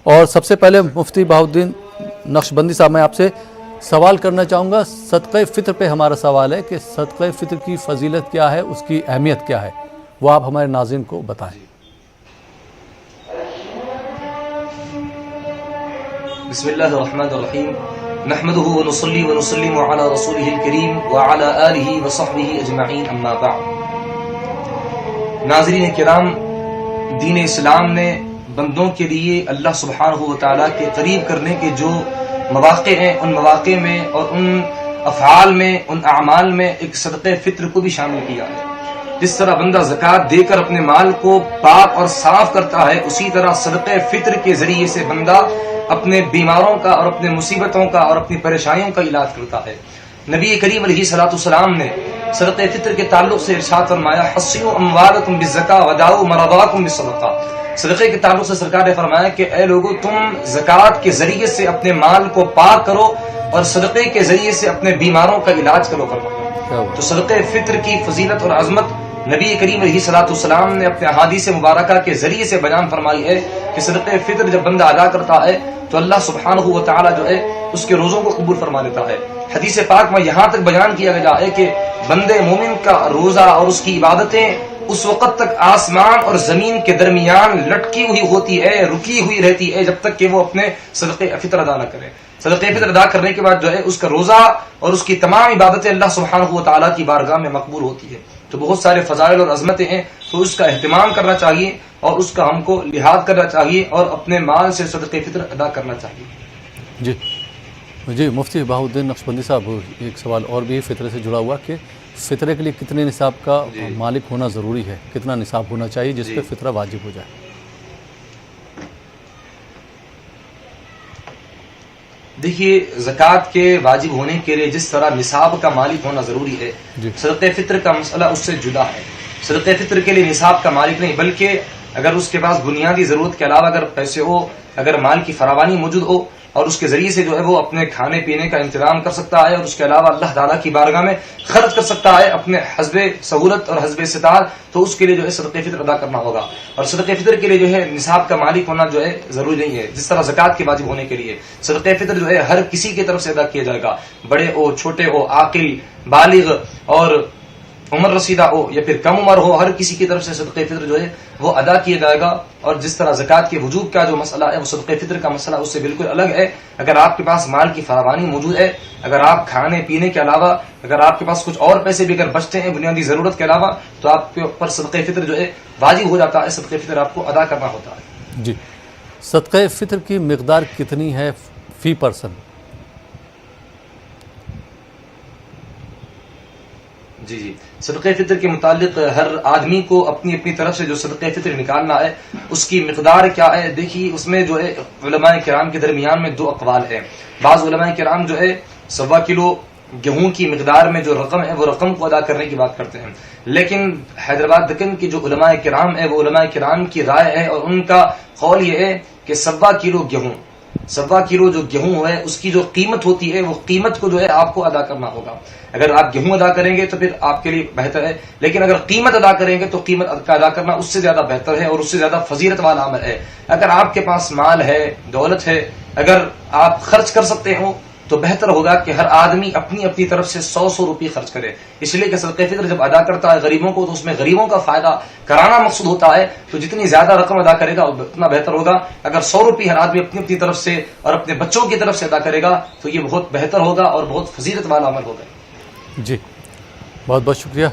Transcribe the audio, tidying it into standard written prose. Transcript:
اور سب سے پہلے مفتی بہاؤالدین نقشبندی صاحب میں آپ سے سوال کرنا چاہوں گا. صدقہ فطر پہ ہمارا سوال ہے کہ صدقہ فطر کی فضیلت کیا ہے, اس کی اہمیت کیا ہے, وہ آپ ہمارے ناظرین کو بتائیں. بسم اللہ الرحمن الرحیم نحمده ونصلي ونسلم على رسوله الكريم وعلى آله وصحبه اجمعین اما بعد. ناظرین کرام، دین اسلام نے بندوں کے لیے اللہ سبحانہ و تعالیٰ کے قریب کرنے کے جو مواقع ہیں، ان مواقع میں اور ان افعال میں، ان اعمال میں ایک صدقہ فطر کو بھی شامل کیا ہے. جس طرح بندہ زکوٰۃ دے کر اپنے مال کو پاک اور صاف کرتا ہے، اسی طرح صدقہ فطر کے ذریعے سے بندہ اپنے بیماروں کا اور اپنے مصیبتوں کا اور اپنی پریشانیوں کا علاج کرتا ہے. نبی کریم علیہ الصلوۃ والسلام نے صدقہ فطر کے تعلق سے ارشاد فرمایا، حصنوا اموالکم بالزکاۃ وداؤوا مرضاکم بالصدقہ. صدقے کے تعلق سے سرکار نے فرمایا کہ اے لوگو، تم زکوٰۃ کے ذریعے سے اپنے مال کو پاک کرو اور صدقے کے ذریعے سے اپنے بیماروں کا علاج کرو. تو صدقہ فطر کی فضیلت اور عظمت نبی کریم علیہ الصلوۃ والسلام نے اپنے احادیث مبارکہ کے ذریعے سے بیان فرمائی ہے کہ صدقہ فطر جب بندہ ادا کرتا ہے تو اللہ سبحانہ و تعالیٰ جو ہے اس کے روزوں کو قبول فرما لیتا ہے. حدیث پاک میں یہاں تک بیان کیا گیا ہے کہ بندے مومن کا روزہ اور اس کی عبادتیں اس وقت تک آسمان اور زمین کے درمیان لٹکی ہوئی ہوتی ہے، رکی ہوئی رہتی ہے، جب تک کہ وہ اپنے صدقہ فطر ادا نہ کرے. صدقہ فطر ادا کرنے کے بعد جو ہے اس کا روزہ اور اس کی تمام عبادتیں اللہ سبحانہ و تعالیٰ کی بارگاہ میں مقبول ہوتی ہے. تو بہت سارے فضائل اور عظمتیں ہیں، تو اس کا اہتمام کرنا چاہیے اور اس کا ہم کو لحاظ کرنا چاہیے اور اپنے مال سے صدقہ فطر ادا کرنا چاہیے. جی مفتی بہاؤالدین نقشبندی صاحب، ایک سوال اور بھی فطرے سے جڑا ہوا کہ فطرے کے لیے کتنے نصاب کا مالک ہونا ضروری ہے، کتنا نصاب ہونا چاہیے جس پہ فطرہ واجب ہو جائے؟ دیکھیے، زکوٰۃ کے واجب ہونے کے لیے جس طرح نصاب کا مالک ہونا ضروری ہے، صدقہ فطر کا مسئلہ اس سے جدا ہے. صدقہ فطر کے لیے نصاب کا مالک نہیں، بلکہ اگر اس کے پاس بنیادی ضرورت کے علاوہ اگر پیسے ہو، اگر مال کی فراوانی موجود ہو اور اس کے ذریعے سے جو ہے وہ اپنے کھانے پینے کا انتظام کر سکتا ہے اور اس کے علاوہ اللہ تعالیٰ کی بارگاہ میں خرچ کر سکتا ہے اپنے حسب سہولت اور حسب استطاعت، تو اس کے لیے جو ہے صدقہ فطر ادا کرنا ہوگا. اور صدقہ فطر کے لیے جو ہے نصاب کا مالک ہونا جو ہے ضروری نہیں ہے. جس طرح زکوٰۃ کے واجب ہونے کے لیے صدقہ فطر جو ہے ہر کسی کی طرف سے ادا کیا جائے گا، بڑے ہو، چھوٹے ہو، عاقل، بالغ اور عمر رسیدہ ہو یا پھر کم عمر ہو، ہر کسی کی طرف سے صدقہ فطر جو ہے وہ ادا کیا جائے گا. اور جس طرح زکوٰۃ کے وجوب کا جو مسئلہ ہے وہ صدقہ فطر کا مسئلہ اس سے بالکل الگ ہے. اگر آپ کے پاس مال کی فراوانی موجود ہے، اگر آپ کھانے پینے کے علاوہ اگر آپ کے پاس کچھ اور پیسے بھی اگر بچتے ہیں بنیادی ضرورت کے علاوہ، تو آپ کے اوپر صدقہ فطر جو ہے واجب ہو جاتا ہے. صدقہ فطر آپ کو ادا کرنا ہوتا ہے. جی، صدقہ فطر کی مقدار کتنی ہے فی پرسن؟ جی صدقہ فطر کے متعلق ہر آدمی کو اپنی اپنی طرف سے جو صدقہ فطر نکالنا ہے اس کی مقدار کیا ہے. دیکھیے، اس میں جو ہے علماء کرام کے درمیان میں دو اقوال ہیں. بعض علماء کرام جو ہے 1.25 کلو گیہوں کی مقدار میں جو رقم ہے وہ رقم کو ادا کرنے کی بات کرتے ہیں. لیکن حیدرآباد دکن کی جو علماء کرام ہے وہ علماء کرام کی رائے ہے اور ان کا قول یہ ہے کہ 1.25 کلو گیہوں، 1.25 کلو جو گیہوں ہے اس کی جو قیمت ہوتی ہے وہ قیمت کو جو ہے آپ کو ادا کرنا ہوگا. اگر آپ گیہوں ادا کریں گے تو پھر آپ کے لیے بہتر ہے، لیکن اگر قیمت ادا کریں گے تو قیمت کا ادا کرنا اس سے زیادہ بہتر ہے اور اس سے زیادہ فضیلت والا عمل ہے. اگر آپ کے پاس مال ہے، دولت ہے، اگر آپ خرچ کر سکتے ہو تو بہتر ہوگا کہ ہر آدمی اپنی اپنی طرف سے 100 روپے خرچ کرے. اس لیے کہ صدقہ فطر جب ادا کرتا ہے غریبوں کو تو اس میں غریبوں کا فائدہ کرانا مقصود ہوتا ہے. تو جتنی زیادہ رقم ادا کرے گا اتنا بہتر ہوگا. اگر 100 روپے ہر آدمی اپنی اپنی طرف سے اور اپنے بچوں کی طرف سے ادا کرے گا تو یہ بہت بہتر ہوگا اور بہت فضیلت والا عمل ہوگا. جی، بہت بہت شکریہ.